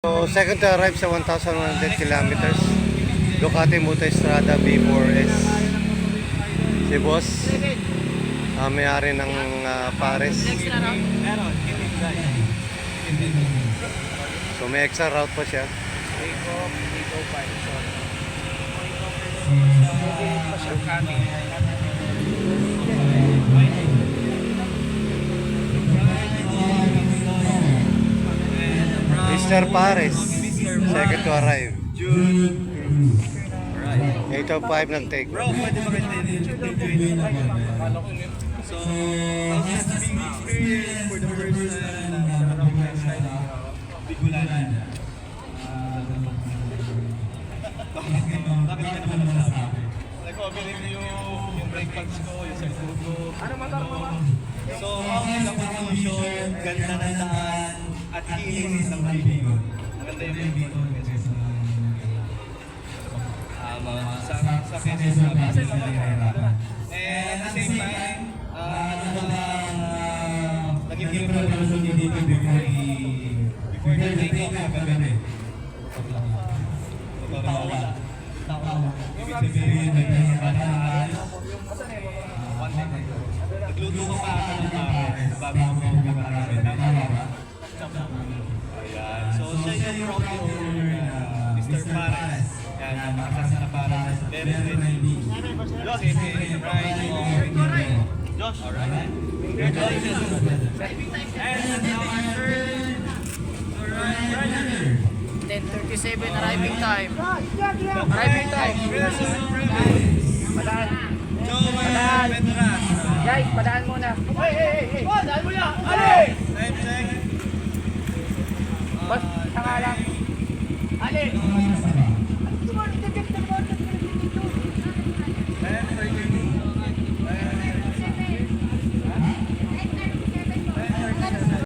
So, second to arrive sa 1,100 kilometers. Ducati Multistrada B4S. Si boss, may-ari ng Pares. So, may extra route pa siya. Mr. Pares, second to arrive. 8:05 nag-take. Bro, pwede ba kayo So, how's this experience for the first Bicolanan? Bakit ka naman nasabi? Nag-overim yung brake pads ko, yung cellphone ko. Ano motor mo ba? So, ang conclusion, ganda ng daan at kinis ng Bibigon. Maganda yung Bibigon. Sa cases na and at the same time, naging yung conclusion dito before the take-off na kagabi. Ibig sabihin, nagluto ka pa ako ng bago mo pagkakarami. Tama ba? Ayan. So, siya yung property owner, Mr. Pares. Yan, nakakasa na Pares. Very ready. Josh, Josh, alright. Congratulations. And now our third runner. 10:37 arriving time. Arriving time. Padaan. Joel Petras. Guys, padaan muna. Hey. Padaan muna. Ali! Time check. Bas, saka lang. Ali!